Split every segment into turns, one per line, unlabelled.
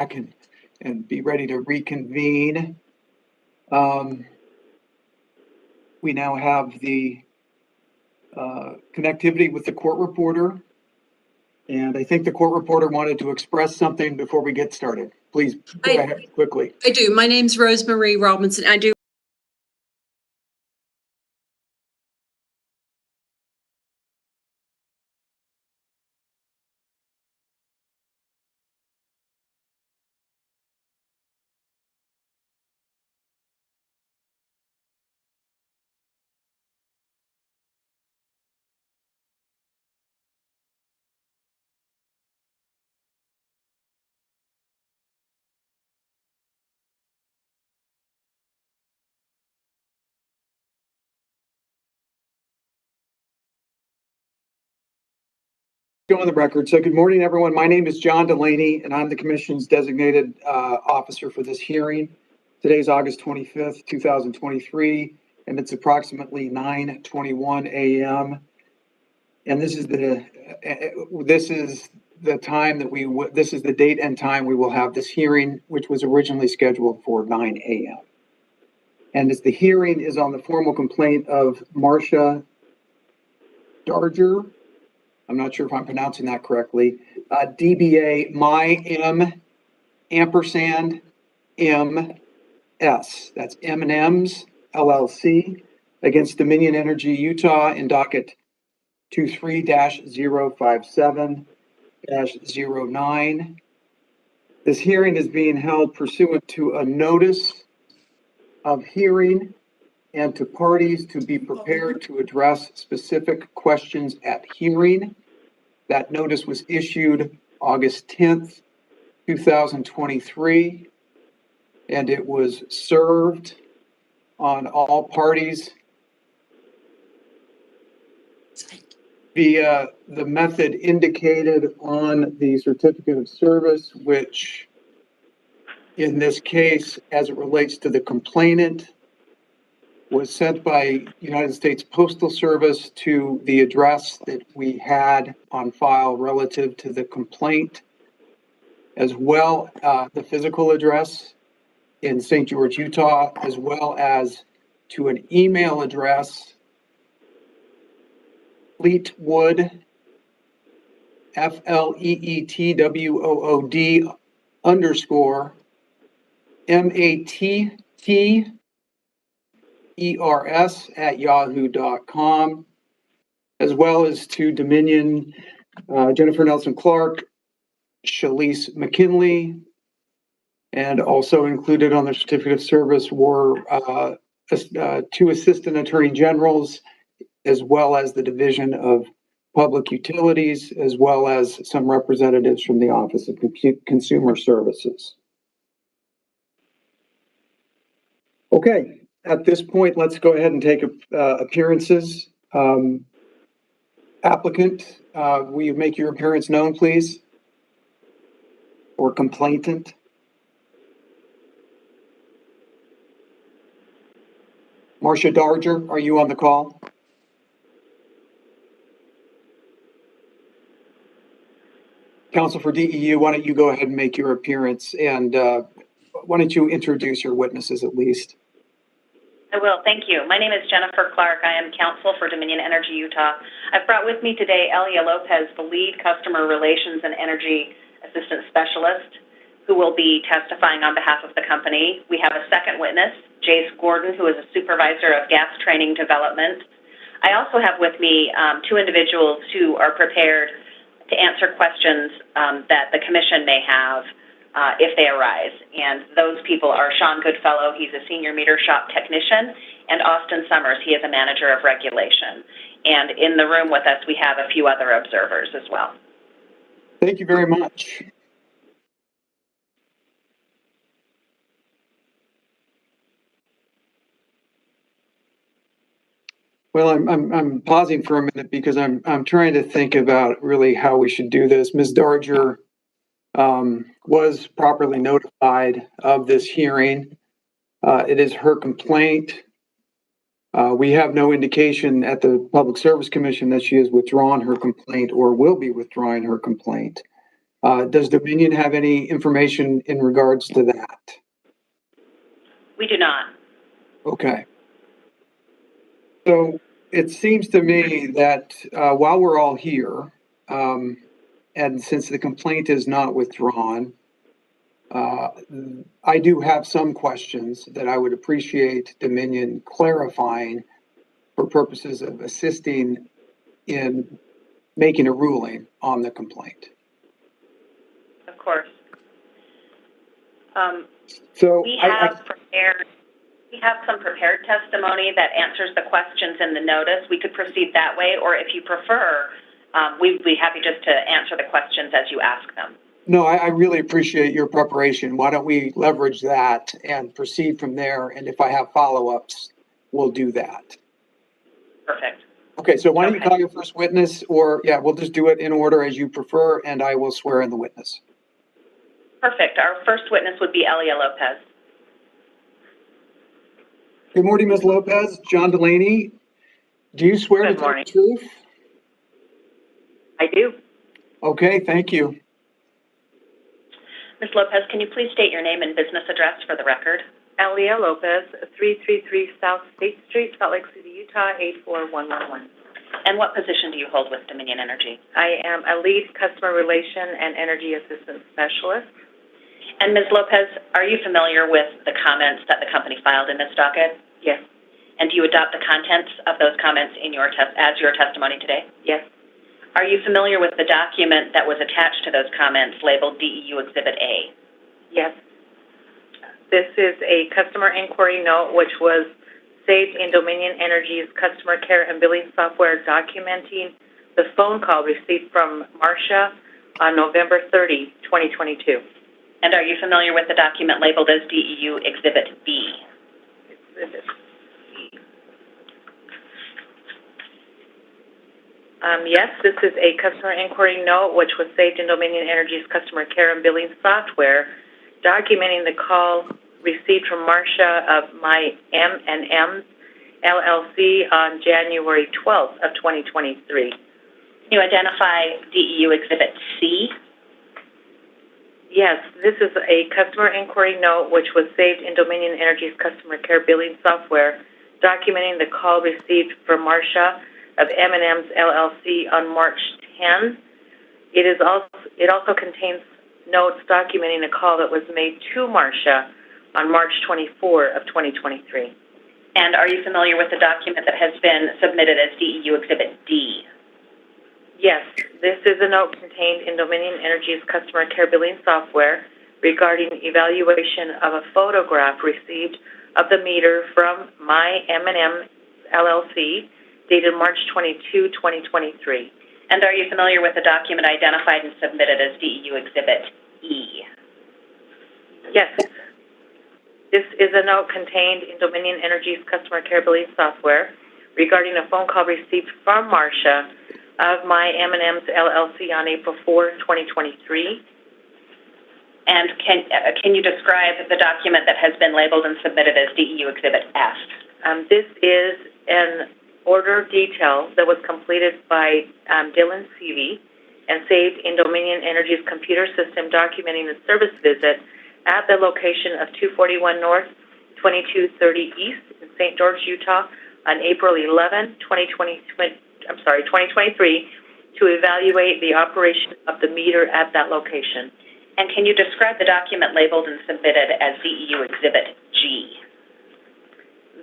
and be ready to reconvene. We now have the connectivity with the court reporter. And I think the court reporter wanted to express something before we get started. Please go ahead quickly.
I do. My name's Rosemary Robinson. I do.
Go on the record. So good morning, everyone. My name is John Delaney, and I'm the Commission's designated officer for this hearing. Today's August 25th, 2023, and it's approximately 9:21 a.m. And this is the time that this is the date and time we will have this hearing, which was originally scheduled for 9 a.m. And as the hearing is on the formal complaint of Marcia Darger, I'm not sure if I'm pronouncing that correctly, DBA M&Ms, that's M&Ms LLC, against Dominion Energy Utah in Docket 23-057-09. This hearing is being held pursuant to a notice of hearing and to parties to be prepared to address specific questions at hearing. That notice was issued August 10th, 2023, and it was served on all parties via the method indicated on the certificate of service, which in this case, as it relates to the complainant, was sent by United States Postal Service to the address that we had on file relative to the complaint, as well the physical address in St. George, Utah, as well as to an email address, Fleetwood, FLEETWOOD _ MATTERS@yahoo.com, as well as to Dominion, Jennifer Nelson Clark, Shalise McKinley, and also included on the certificate of service were two assistant attorney generals, as well as the Division of Public Utilities, as well as some representatives from the Office of Consumer Services. Okay. At this point, let's go ahead and take appearances. Applicant, will you make your appearance known, please? Or complainant? Marcia Darger, are you on the call? Counsel for DEU, why don't you go ahead and make your appearance, and why don't you introduce your witnesses at least?
I will. Thank you. My name is Jennifer Clark. I am counsel for Dominion Energy Utah. I've brought with me today Elia Lopez, the lead customer relations and energy assistant specialist, who will be testifying on behalf of the company. We have a second witness, Jace Gordon, who is a supervisor of gas training development. I also have with me two individuals who are prepared to answer questions that the commission may have if they arise. And those people are Sean Goodfellow, he's a senior meter shop technician, and Austin Summers, he is a manager of regulation. And in the room with us, we have a few other observers as well.
Thank you very much. Well, I'm pausing for a minute because I'm trying to think about really how we should do this. Ms. Darger was properly notified of this hearing. It is her complaint. We have no indication at the Public Service Commission that she has withdrawn her complaint or will be withdrawing her complaint. Does Dominion have any information in regards to that?
We do not.
Okay. So it seems to me that while we're all here, and since the complaint is not withdrawn, I do have some questions that I would appreciate Dominion clarifying for purposes of assisting in making a ruling on the complaint.
Of course.
So
We have some prepared testimony that answers the questions in the notice. We could proceed that way, or if you prefer, we'd be happy just to answer the questions as you ask them.
No, I really appreciate your preparation. Why don't we leverage that and proceed from there? And if I have follow-ups, we'll do that.
Perfect.
Okay, so why don't you call your first witness, or we'll just do it in order as you prefer, and I will swear in the witness.
Perfect. Our first witness would be Elia Lopez.
Good morning, Ms. Lopez. John Delaney. Do you swear to tell the truth?
I do.
Okay, thank you.
Ms. Lopez, can you please state your name and business address for the record?
Elia Lopez, 333 South State Street, Salt Lake City, Utah, 84111.
And what position do you hold with Dominion Energy?
I am a lead customer relation and energy assistance specialist.
And Ms. Lopez, are you familiar with the comments that the company filed in this docket?
Yes.
And do you adopt the contents of those comments in your as your testimony today?
Yes.
Are you familiar with the document that was attached to those comments labeled DEU Exhibit A?
Yes. This is a customer inquiry note which was saved in Dominion Energy's customer care and billing software documenting the phone call received from Marcia on November 30, 2022.
And are you familiar with the document labeled as DEU Exhibit B?
Exhibit B. Yes, this is a customer inquiry note which was saved in Dominion Energy's customer care and billing software documenting the call received from Marcia of my M&Ms LLC on January 12th of 2023.
Can you identify DEU Exhibit C?
Yes, this is a customer inquiry note which was saved in Dominion Energy's customer care billing software documenting the call received from Marcia of M&Ms LLC on March 10. It also contains notes documenting a call that was made to Marcia on March 24 of 2023.
And are you familiar with the document that has been submitted as DEU Exhibit D?
Yes, this is a note contained in Dominion Energy's customer care billing software regarding evaluation of a photograph received of the meter from my M&Ms LLC dated March 22, 2023.
And are you familiar with the document identified and submitted as DEU Exhibit E?
Yes. This is a note contained in Dominion Energy's customer care billing software regarding a phone call received from Marcia of my M&Ms LLC on April 4, 2023.
And can you describe the document that has been labeled and submitted as DEU Exhibit F?
This is an order detail that was completed by Dylan Seavey and saved in Dominion Energy's computer system documenting the service visit at the location of 241 North, 2230 East in St. George, Utah on April 11, 2023 to evaluate the operation of the meter at that location.
And can you describe the document labeled and submitted as DEU Exhibit G?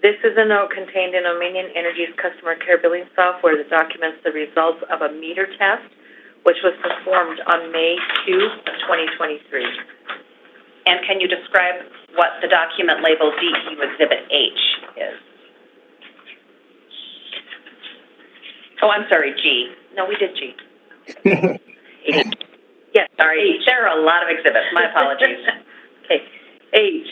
This is a note contained in Dominion Energy's customer care billing software that documents the results of a meter test, which was performed on May 2 of 2023.
And can you describe what the document labeled DEU Exhibit H is? Oh, I'm sorry, G. No, we did G. H.
Yes,
sorry. H. There are a lot of exhibits. My apologies.
Okay. H.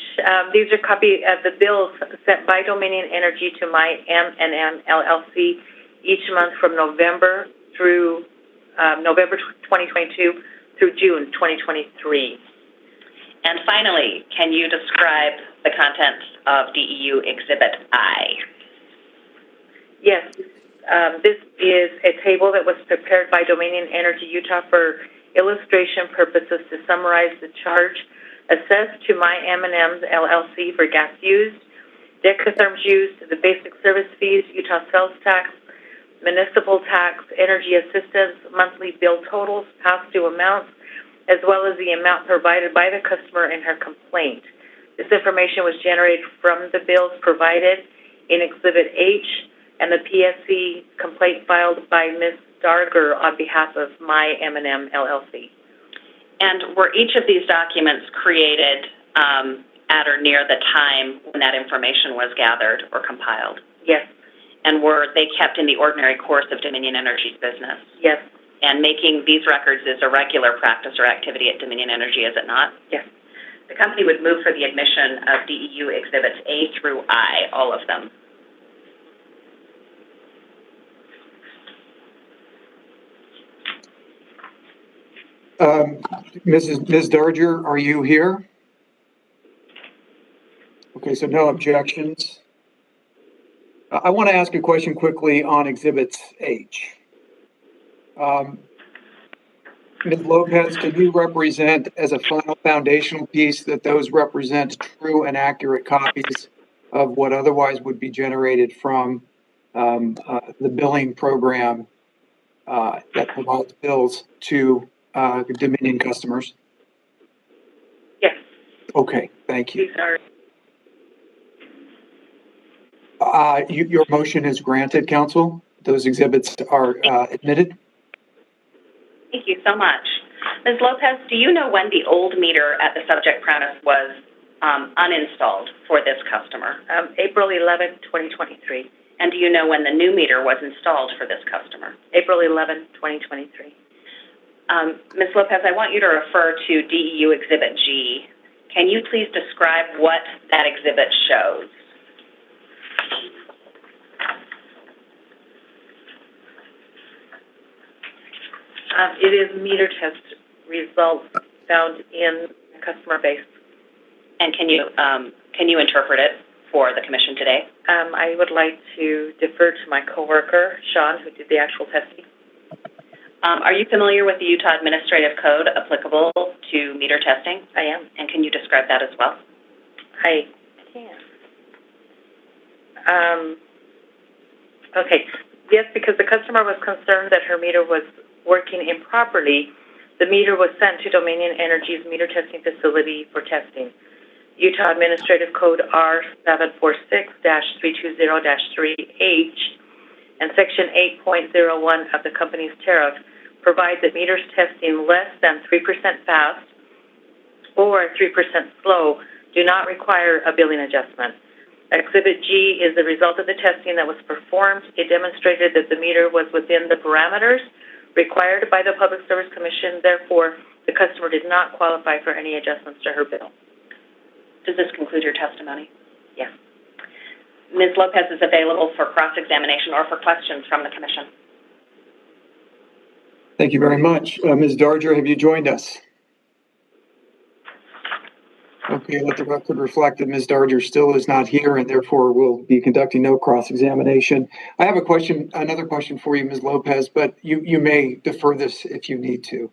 These are copies of the bills sent by Dominion Energy to my M&Ms LLC each month from November through November 2022 through June 2023.
And finally, can you describe the contents of DEU Exhibit I?
Yes. This is a table that was prepared by Dominion Energy Utah for illustration purposes to summarize the charge assessed to my M&Ms LLC for gas used, decatherms used, the basic service fees, Utah sales tax, municipal tax, energy assistance, monthly bill totals, past due amounts, as well as the amount provided by the customer in her complaint. This information was generated from the bills provided in Exhibit H and the PSC complaint filed by Ms. Darger on behalf of my M&M LLC.
And were each of these documents created at or near the time when that information was gathered or compiled?
Yes.
And were they kept in the ordinary course of Dominion Energy's business?
Yes.
And making these records is a regular practice or activity at Dominion Energy, is it not?
Yes.
The company would move for the admission of DEU Exhibits A through I, all of them.
Ms. Darger, are you here? Okay, so no objections. I want to ask a question quickly on Exhibits H. Ms. Lopez, can you represent as a final foundational piece that those represent true and accurate copies of what otherwise would be generated from the billing program that provides bills to Dominion customers?
Yes.
Okay, thank you.
These are.
Your motion is granted, Council. Those exhibits are admitted.
Thank you so much. Ms. Lopez, do you know when the old meter at the subject premise was uninstalled for this customer?
April 11, 2023.
And do you know when the new meter was installed for this customer?
April 11, 2023.
Ms. Lopez, I want you to refer to DEU Exhibit G. Can you please describe what that exhibit shows?
It is meter test results found in the customer base.
And can you interpret it for the commission today?
I would like to defer to my coworker, Sean, who did the actual testing.
Are you familiar with the Utah Administrative Code applicable to meter testing?
I am.
And can you describe that as well?
I can. Okay. Yes, because the customer was concerned that her meter was working improperly, the meter was sent to Dominion Energy's meter testing facility for testing. Utah Administrative Code R746-320-3H and Section 8.01 of the company's tariff provide that meters testing less than 3% fast or 3% slow do not require a billing adjustment. Exhibit G is the result of the testing that was performed. It demonstrated that the meter was within the parameters required by the Public Service Commission. Therefore, the customer did not qualify for any adjustments to her bill.
Does this conclude your testimony?
Yes.
Ms. Lopez is available for cross-examination or for questions from the commission.
Thank you very much. Ms. Darger, have you joined us? Okay, let the record reflect that Ms. Darger still is not here and therefore will be conducting no cross-examination. I have another question for you, Ms. Lopez, but you may defer this if you need to.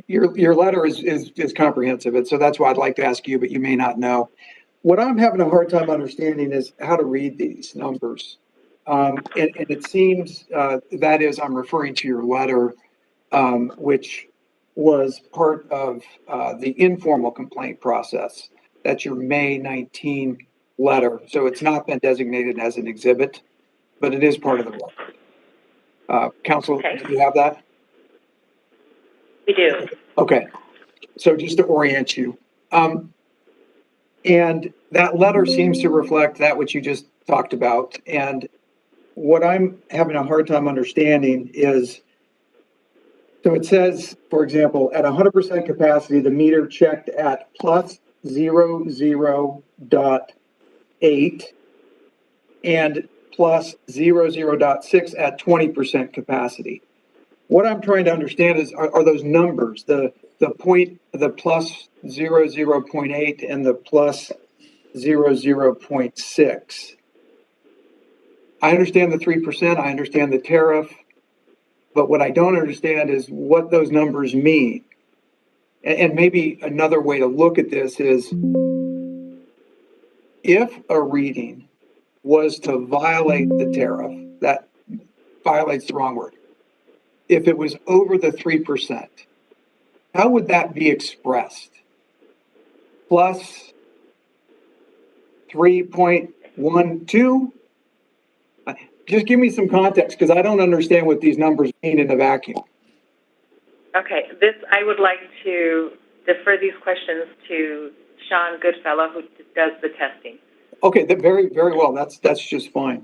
Your letter is comprehensive, and so that's why I'd like to ask you, but you may not know. What I'm having a hard time understanding is how to read these numbers. And it seems, that is, I'm referring to your letter, which was part of the informal complaint process. That's your May 19 letter. So it's not been designated as an exhibit, but it is part of the record. Council,
Okay.
Do you have that?
We do.
Okay. So just to orient you. And that letter seems to reflect that which you just talked about. And what I'm having a hard time understanding is, so it says, for example, at 100% capacity, the meter checked at plus 00.8 and plus 00.6 at 20% capacity. What I'm trying to understand is, are those numbers, the plus 00.8 and the plus 00.6. I understand the 3%, I understand the tariff. But what I don't understand is what those numbers mean. And maybe another way to look at this is if a reading was to violate the tariff, that violates the wrong word. If it was over the 3%, how would that be expressed? Plus 3.12? Just give me some context because I don't understand what these numbers mean in a vacuum.
Okay, I would like to defer these questions to Sean Goodfellow, who does the testing.
Okay, very, very well. That's just fine.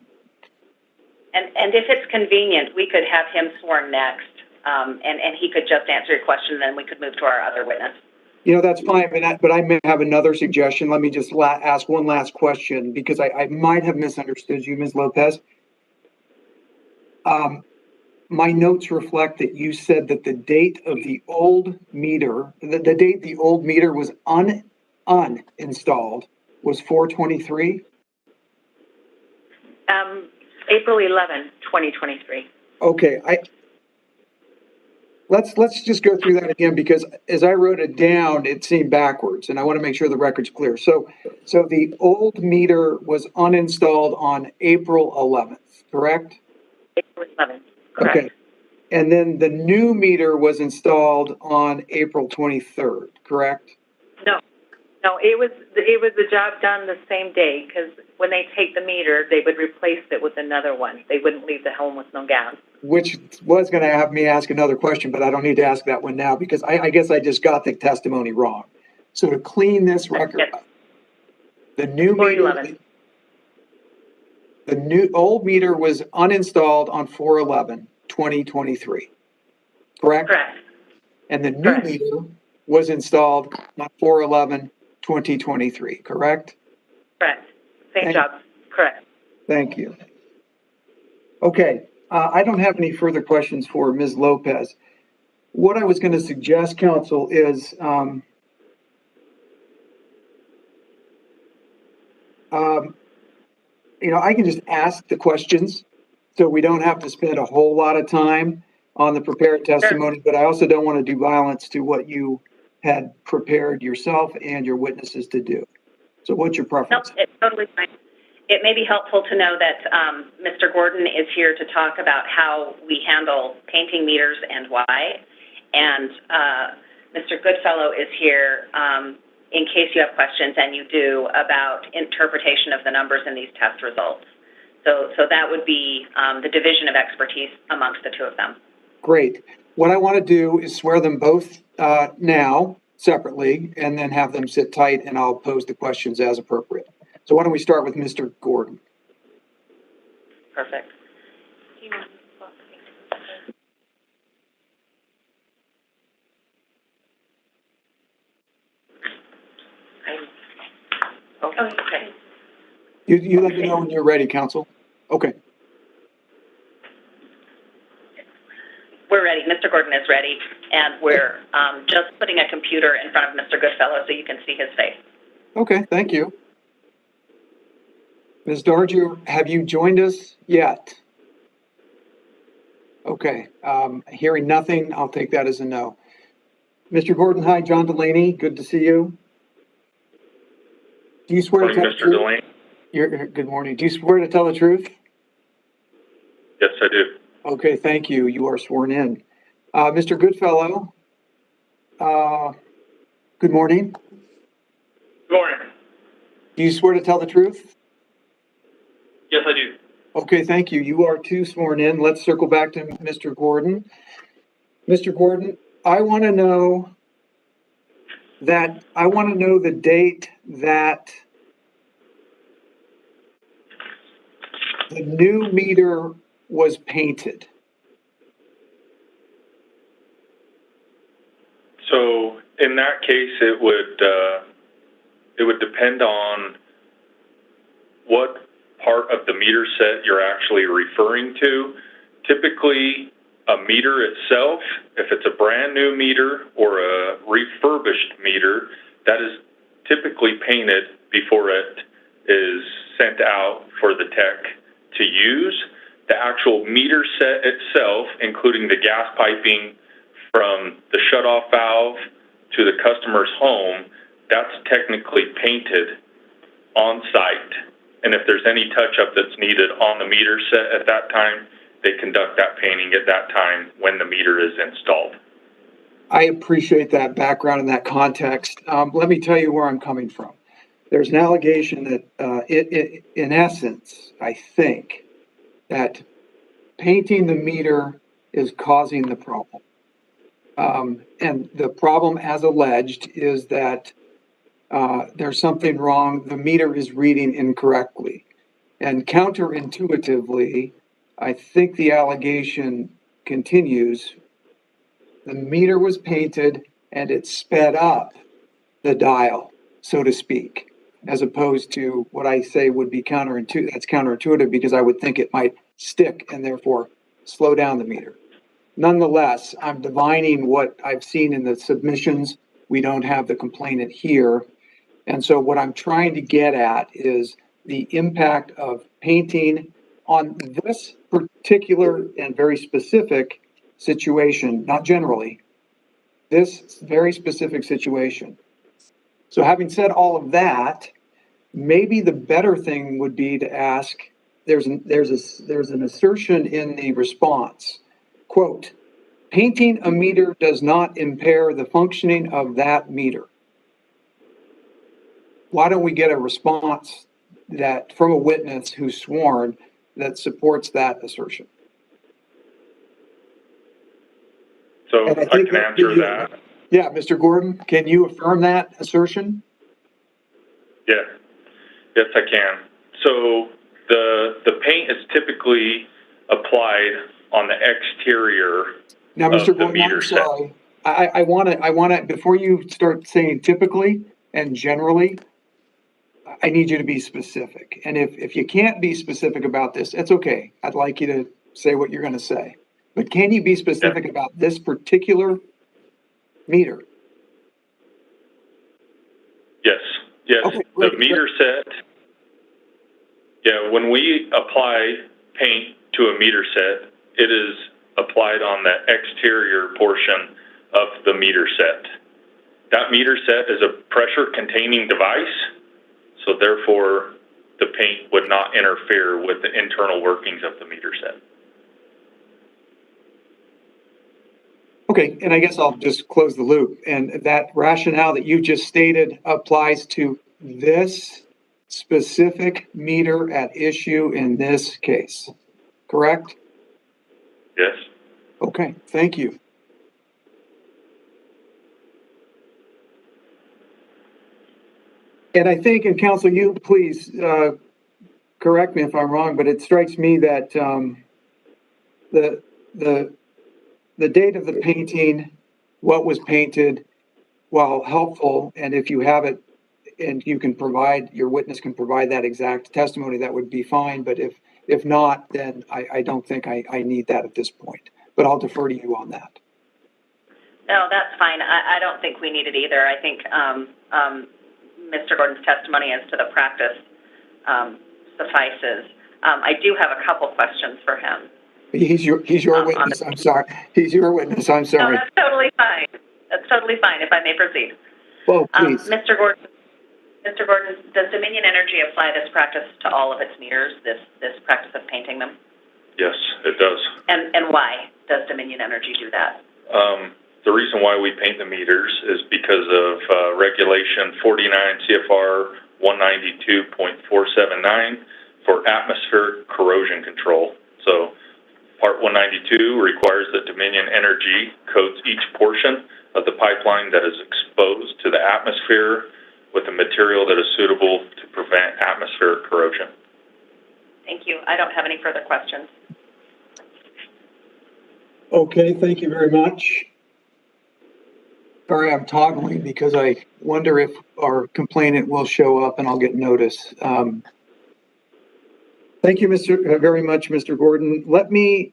And if it's convenient, we could have him sworn next, and he could just answer your question, and then we could move to our other witness.
That's fine, but I may have another suggestion. Let me just ask one last question because I might have misunderstood you, Ms. Lopez. My notes reflect that you said that the date of the old meter, the date the old meter was uninstalled was 4/23?
April 11, 2023.
Okay, let's just go through that again because as I wrote it down, it seemed backwards, and I want to make sure the record's clear. So the old meter was uninstalled on April 11th, correct?
April 11th, correct.
Okay. And then the new meter was installed on April 23rd, correct?
No, it was the job done the same day because when they take the meter, they would replace it with another one. They wouldn't leave the home with no gas.
Which was going to have me ask another question, but I don't need to ask that one now because I guess I just got the testimony wrong. So to clean this record up, the new meter, the old meter was uninstalled on 4/11/2023, correct?
Correct.
And the new meter was installed on 4/11/2023, correct?
Correct. Same job. Correct.
Thank you. Okay, I don't have any further questions for Ms. Lopez. What I was going to suggest, counsel, is I can just ask the questions so we don't have to spend a whole lot of time on the prepared testimony, but I also don't want to do violence to what you had prepared yourself and your witnesses to do. So what's your preference?
No, it's totally fine. It may be helpful to know that Mr. Gordon is here to talk about how we handle painting meters and why. And Mr. Goodfellow is here in case you have questions, and you do, about interpretation of the numbers in these test results. So that would be the division of expertise amongst the two of them.
Great. What I want to do is swear them both now separately and then have them sit tight, and I'll pose the questions as appropriate. So why don't we start with Mr. Gordon?
Perfect. Okay.
You let me know when you're ready, counsel. Okay.
We're ready. Mr. Gordon is ready, and we're just putting a computer in front of Mr. Goodfellow so you can see his face.
Okay, thank you. Ms. Darger, have you joined us yet? Okay, hearing nothing, I'll take that as a no. Mr. Gordon, hi, John Delaney, good to see you. Do you swear to tell the truth?
Mr. Delaney.
Good morning. Do you swear to tell the truth?
Yes, I do.
Okay, thank you. You are sworn in. Mr. Goodfellow, good morning.
Good morning.
Do you swear to tell the truth?
Yes, I do.
Okay, thank you. You are too sworn in. Let's circle back to Mr. Gordon. Mr. Gordon, I want to know the date that the new meter was painted.
So in that case, it would depend on what part of the meter set you're actually referring to. Typically, a meter itself, if it's a brand new meter or a refurbished meter, that is typically painted before it is sent out for the tech to use. The actual meter set itself, including the gas piping from the shutoff valve to the customer's home, that's technically painted on site. And if there's any touch-up that's needed on the meter set at that time, they conduct that painting at that time when the meter is installed.
I appreciate that background and that context. Let me tell you where I'm coming from. There's an allegation that, in essence, I think, that painting the meter is causing the problem. And the problem, as alleged, is that there's something wrong. The meter is reading incorrectly. And counterintuitively, I think the allegation continues. The meter was painted and it sped up the dial, so to speak, as opposed to what I say would be counterintuitive. That's counterintuitive because I would think it might stick and therefore slow down the meter. Nonetheless, I'm divining what I've seen in the submissions. We don't have the complainant here. And so what I'm trying to get at is the impact of painting on this particular and very specific situation, not generally, this very specific situation. So having said all of that, maybe the better thing would be to ask, there's an assertion in the response, quote, painting a meter does not impair the functioning of that meter. Why don't we get a response that from a witness who's sworn that supports that assertion?
So I can answer that.
Yeah, Mr. Gordon, can you affirm that assertion?
Yeah, yes, I can. So the paint is typically applied on the exterior
now, Mr.
of the
Gordon,
meter
I'm
set.
sorry. I want to, before you start saying typically and generally, I need you to be specific. And if you can't be specific about this, it's okay. I'd like you to say what you're going to say. But can you be specific about this particular meter?
Yes, yes.
Okay,
the
great.
meter set, yeah, when we apply paint to a meter set, it is applied on the exterior portion of the meter set. That meter set is a pressure-containing device, so therefore the paint would not interfere with the internal workings of the meter set.
Okay, and I guess I'll just close the loop. And that rationale that you just stated applies to this specific meter at issue in this case, correct?
Yes.
Okay, thank you. And I think, and counsel, you please correct me if I'm wrong, but it strikes me that the date of the painting, what was painted, while helpful, and if you have it and you can provide, your witness can provide that exact testimony, that would be fine. But if not, then I don't think I need that at this point. But I'll defer to you on that.
No, that's fine. I don't think we need it either. I think Mr. Gordon's testimony as to the practice suffices. I do have a couple questions for him.
He's your witness. I'm sorry. He's your witness. I'm sorry.
No, that's totally fine. That's totally fine. If I may proceed.
Well, please.
Mr. Gordon, does Dominion Energy apply this practice to all of its meters? This practice of painting them?
Yes, it does.
And why does Dominion Energy do that?
The reason why we paint the meters is because of Regulation 49 CFR 192.479 for atmospheric corrosion control. So Part 192 requires that Dominion Energy coats each portion of the pipeline that is exposed to the atmosphere with a material that is suitable to prevent atmospheric corrosion.
Thank you. I don't have any further questions.
Okay, thank you very much. Sorry, I'm toggling because I wonder if our complainant will show up and I'll get notice. Thank you, very much, Mr. Gordon. Let me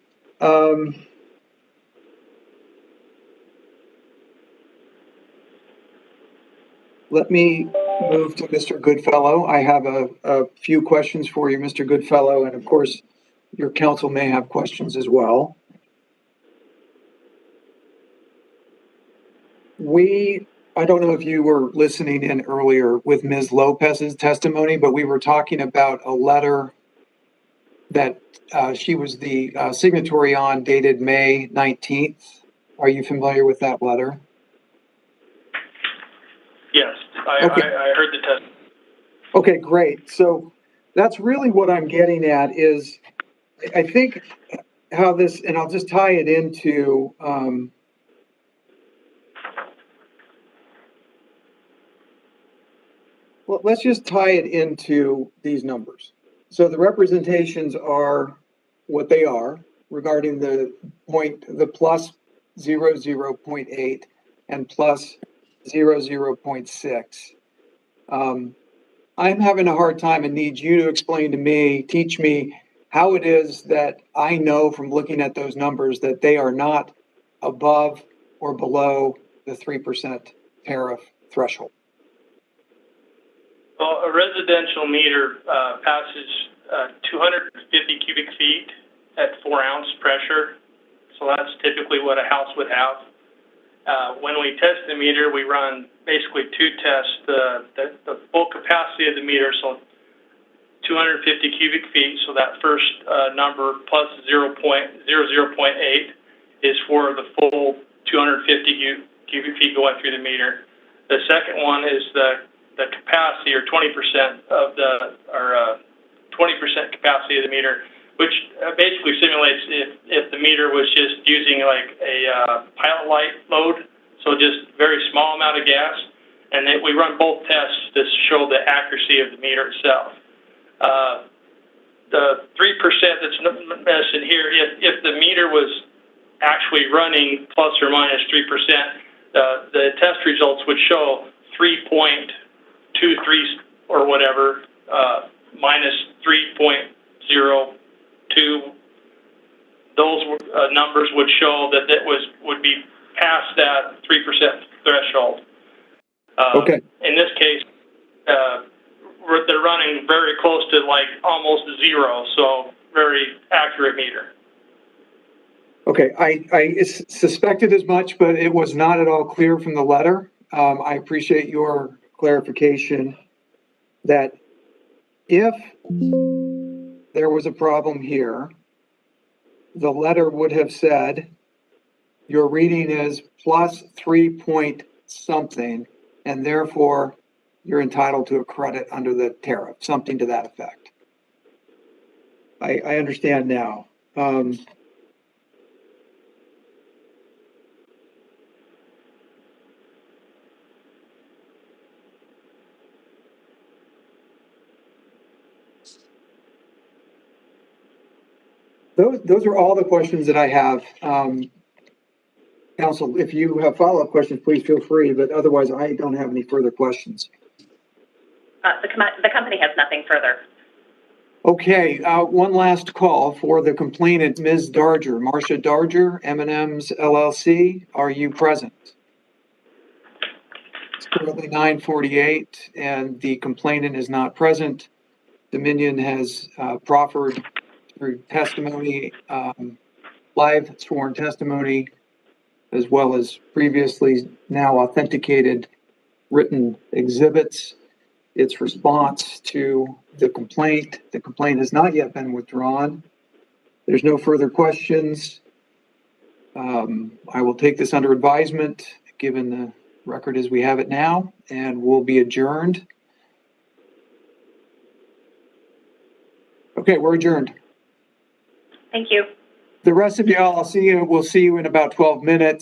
move to Mr. Goodfellow. I have a few questions for you, Mr. Goodfellow, and of course, your counsel may have questions as well. I don't know if you were listening in earlier with Ms. Lopez's testimony, but we were talking about a letter that she was the signatory on, dated May 19th. Are you familiar with that letter?
Yes,
Okay.
I heard the test.
Okay, great. So that's really what I'm getting at is, I think how this, and I'll just tie it into, well, let's just tie it into these numbers. So the representations are what they are regarding the plus 0.8 and plus 0.6. I'm having a hard time and need you to explain to me, teach me how it is that I know from looking at those numbers that they are not above or below the 3% tariff threshold.
Well, a residential meter passes 250 cubic feet at 4 ounce pressure. So that's typically what a house would have. When we test the meter, we run basically 2 tests. The full capacity of the meter, so 250 cubic feet, so that first number plus 0.8 is for the full 250 cubic feet going through the meter. The second one is the capacity, or 20% of 20% capacity of the meter, which basically simulates if the meter was just using like a pilot light load, so just very small amount of gas, and then we run both tests to show the accuracy of the meter itself. The 3% that's mentioned here, if the meter was actually running plus or minus 3%, the test results would show 3.23 or whatever, minus 3.02. Those numbers would show that would be past that 3% threshold.
Okay.
In this case, they're running very close to like almost 0, so very accurate meter.
Okay, I suspected as much, but it was not at all clear from the letter. I appreciate your clarification that if there was a problem here, the letter would have said your reading is plus 3 point something, and therefore you're entitled to a credit under the tariff, something to that effect. I understand now. Those are all the questions that I have. Counsel, if you have follow-up questions, please feel free, but otherwise I don't have any further questions.
The company has nothing further.
Okay, one last call for the complainant, Ms. Darger. Marcia Darger, M&Ms LLC, are you present? It's currently 9:48 and the complainant is not present. Dominion has proffered through testimony, live sworn testimony, as well as previously now authenticated written exhibits, its response to the complaint. The complaint has not yet been withdrawn. There's no further questions. I will take this under advisement, given the record as we have it now, and we'll be adjourned. Okay, we're adjourned.
Thank you.
The rest of y'all, we'll see you in about 12 minutes.